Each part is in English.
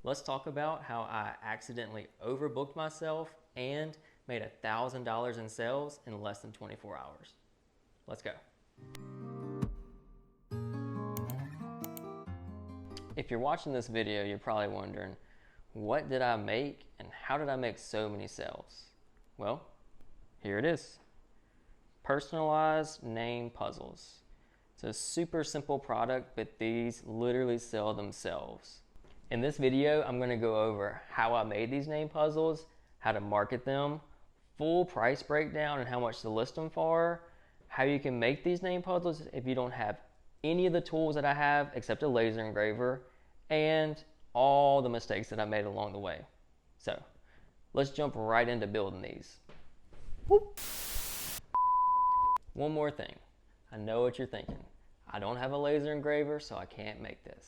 Let's talk about how I accidentally overbooked myself and made $1,000 in sales in less than 24 hours. Let's go. If you're watching this video, you're probably wondering, what did I make and how did I make so many sales? Well, here it is. Personalized name puzzles. It's a super simple product, but these literally sell themselves. In this video, I'm going to go over how I made these name puzzles, how to market them, full price breakdown and how much to list them for, how you can make these name puzzles if you don't have any of the tools that I have except a laser engraver, and all the mistakes that I made along the way. So let's jump right into building these. Whoop. One more thing. I know what you're thinking. I don't have a laser engraver, so I can't make this.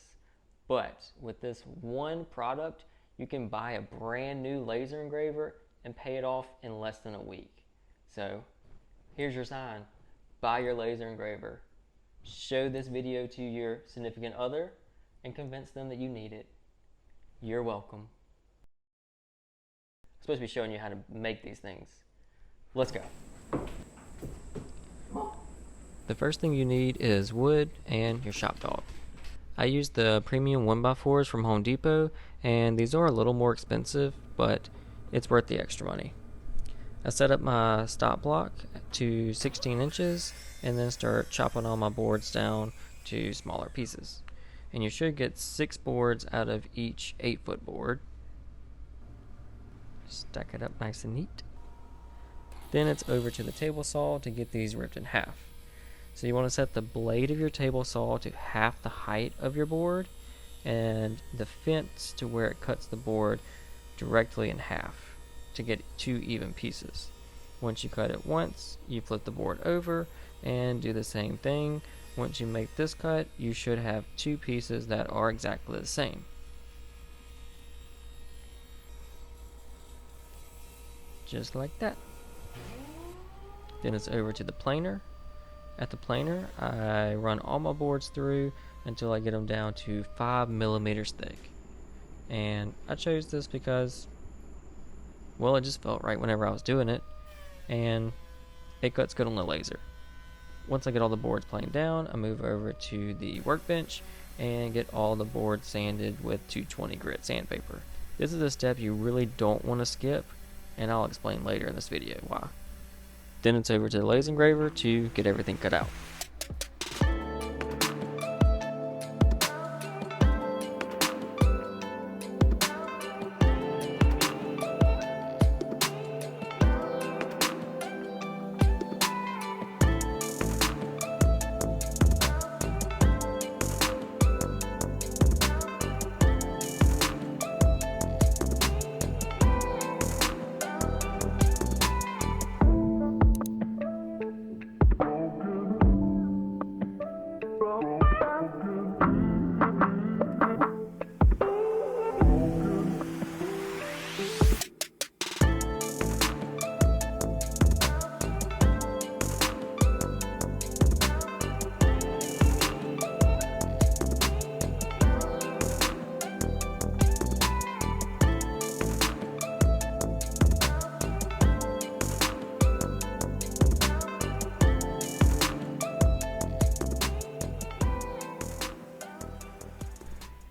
But with this one product, you can buy a brand new laser engraver and pay it off in less than a week. So here's your sign. Buy your laser engraver. Show this video to your significant other and convince them that you need it. You're welcome. I'm supposed to be showing you how to make these things. Let's go. The first thing you need is wood and your shop dog. I used the premium 1x4s from Home Depot, and these are a little more expensive, but it's worth the extra money. I set up my stop block to 16 inches and then start chopping all my boards down to smaller pieces. And you should get 6 boards out of each 8-foot board. Stack it up nice and neat. Then it's over to the table saw to get these ripped in half. So you want to set the blade of your table saw to half the height of your board and the fence to where it cuts the board directly in half to get 2 even pieces. Once you cut it once, you flip the board over and do the same thing. Once you make this cut, you should have 2 pieces that are exactly the same. Just like that. Then it's over to the planer. At the planer, I run all my boards through until I get them down to 5 millimeters thick. And I chose this because, well, it just felt right whenever I was doing it, and it cuts good on the laser. Once I get all the boards planed down, I move over to the workbench and get all the boards sanded with 220 grit sandpaper. This is a step you really don't want to skip, and I'll explain later in this video why. Then it's over to the laser engraver to get everything cut out.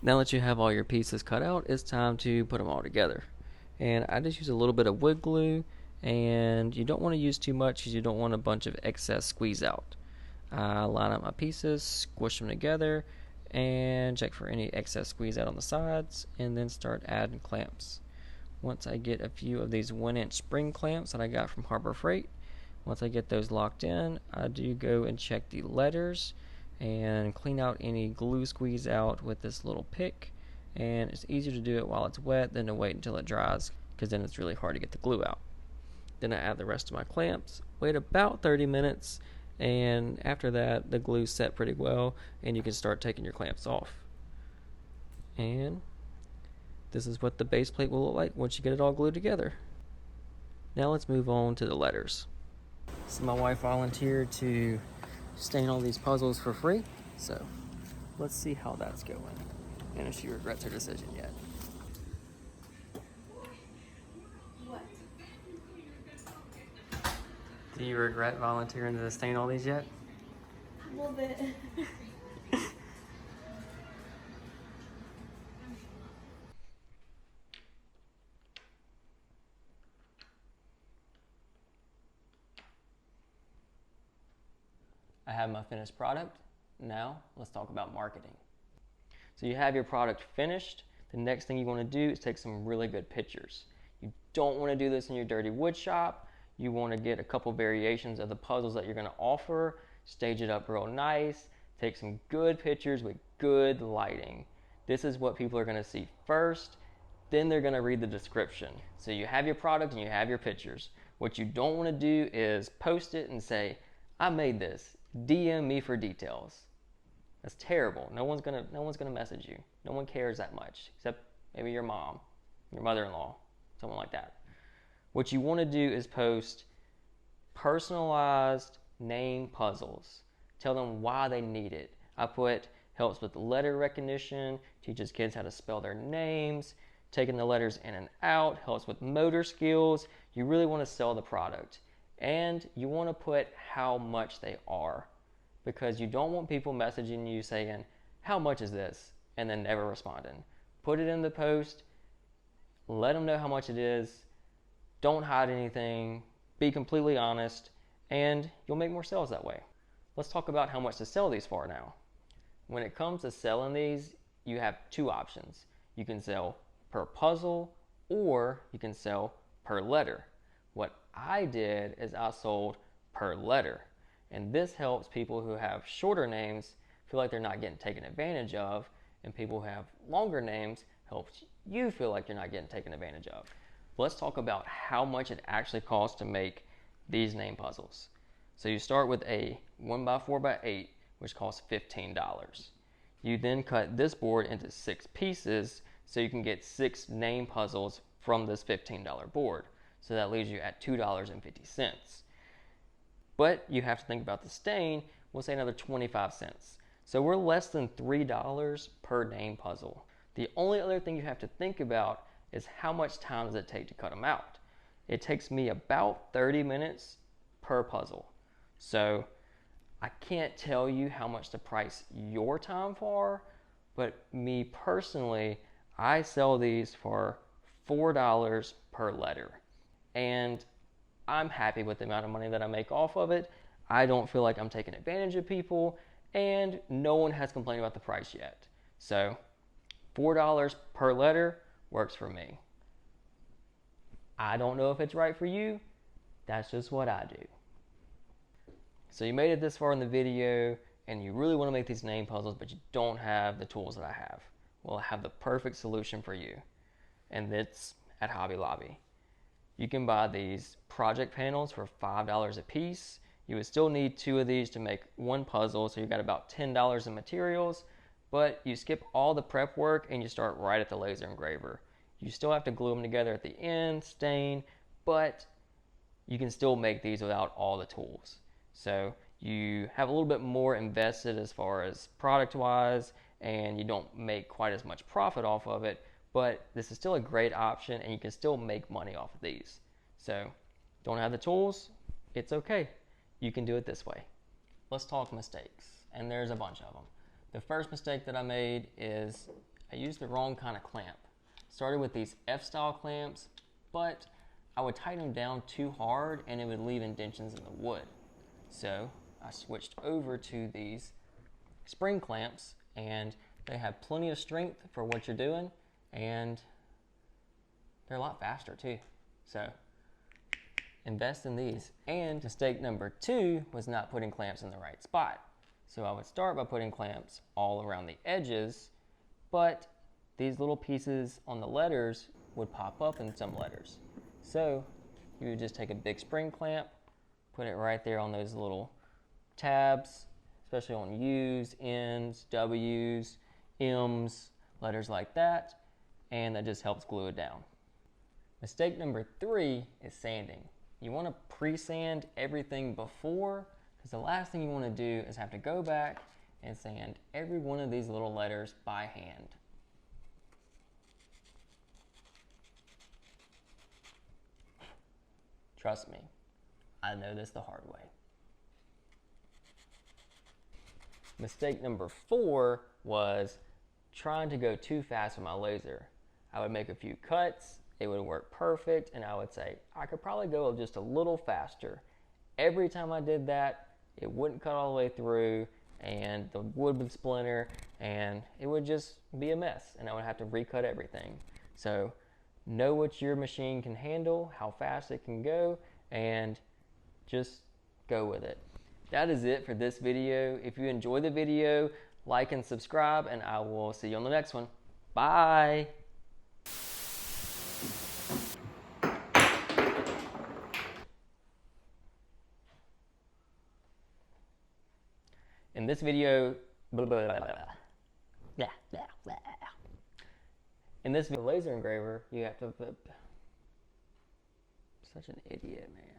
Now that you have all your pieces cut out, it's time to put them all together. And I just use a little bit of wood glue, and you don't want to use too much because you don't want a bunch of excess squeeze out. I line up my pieces, squish them together, and check for any excess squeeze out on the sides, and then start adding clamps. Once I get a few of these 1-inch spring clamps that I got from Harbor Freight, once I get those locked in, I do go and check the letters and clean out any glue squeeze out with this little pick. And it's easier to do it while it's wet than to wait until it dries, because then it's really hard to get the glue out. Then I add the rest of my clamps, wait about 30 minutes, and after that the glue's set pretty well and you can start taking your clamps off. And this is what the base plate will look like once you get it all glued together. Now let's move on to the letters. So my wife volunteered to stain all these puzzles for free, so let's see how that's going and if she regrets her decision yet. Do you regret volunteering to stain all these yet? A little bit. I have my finished product. Now let's talk about marketing. So you have your product finished. The next thing you want to do is take some really good pictures. You don't want to do this in your dirty wood shop. You want to get a couple variations of the puzzles that you're going to offer, stage it up real nice, take some good pictures with good lighting. This is what people are going to see first, then they're going to read the description. So you have your product and you have your pictures. What you don't want to do is post it and say, I made this, DM me for details. That's terrible. No one's gonna message you. No one cares that much, except maybe your mom, your mother-in-law, someone like that. What you want to do is post personalized name puzzles. Tell them why they need it. I put helps with letter recognition, teaches kids how to spell their names, taking the letters in and out, helps with motor skills. You really want to sell the product. And you want to put how much they are, because you don't want people messaging you saying, how much is this? And then never responding. Put it in the post, let them know how much it is, don't hide anything, be completely honest, and you'll make more sales that way. Let's talk about how much to sell these for now. When it comes to selling these, you have two options. You can sell per puzzle, or you can sell per letter. What I did is I sold per letter. And this helps people who have shorter names feel like they're not getting taken advantage of, and people who have longer names helps you feel like you're not getting taken advantage of. Let's talk about how much it actually costs to make these name puzzles. So you start with a 1x4x8, which costs $15. You then cut this board into 6 pieces so you can get 6 name puzzles from this $15 board. So that leaves you at $2.50. But you have to think about the stain, we'll say another 25 cents. So we're less than $3 per name puzzle. The only other thing you have to think about is how much time does it take to cut them out. It takes me about 30 minutes per puzzle. So I can't tell you how much to price your time for, but me personally, I sell these for $4 per letter. And I'm happy with the amount of money that I make off of it. I don't feel like I'm taking advantage of people, and no one has complained about the price yet. So $4 per letter works for me. I don't know if it's right for you. That's just what I do. So you made it this far in the video and you really want to make these name puzzles, but you don't have the tools that I have. Well, I have the perfect solution for you, and it's at Hobby Lobby. You can buy these project panels for $5 a piece. You would still need 2 of these to make one puzzle, so you got about $10 in materials, but you skip all the prep work and you start right at the laser engraver. You still have to glue them together at the end, stain, but you can still make these without all the tools. So you have a little bit more invested as far as product wise, and you don't make quite as much profit off of it, but this is still a great option and you can still make money off of these. So don't have the tools, it's okay. You can do it this way. Let's talk mistakes, and there's a bunch of them. The first mistake that I made is I used the wrong kind of clamp. Started with these F-style clamps, but I would tighten them down too hard and it would leave indentions in the wood. So I switched over to these spring clamps, and they have plenty of strength for what you're doing, and they're a lot faster too. So invest in these. And mistake number 2 was not putting clamps in the right spot. So I would start by putting clamps all around the edges, but these little pieces on the letters would pop up in some letters. So you would just take a big spring clamp, put it right there on those little tabs, especially on U's, N's, W's, M's, letters like that, and that just helps glue it down. Mistake number 3 is sanding. You want to pre-sand everything before, because the last thing you want to do is have to go back and sand every one of these little letters by hand. Trust me, I know this the hard way. Mistake number 4 was trying to go too fast with my laser. I would make a few cuts, it would work perfect, and I would say, I could probably go just a little faster. Every time I did that, it wouldn't cut all the way through, and the wood would splinter, and it would just be a mess, and I would have to recut everything. So know what your machine can handle, how fast it can go, and just go with it. That is it for this video. If you enjoyed the video, like and subscribe, and I will see you on the next one. Bye. In this video, in this laser engraver, you have to, such an idiot, man.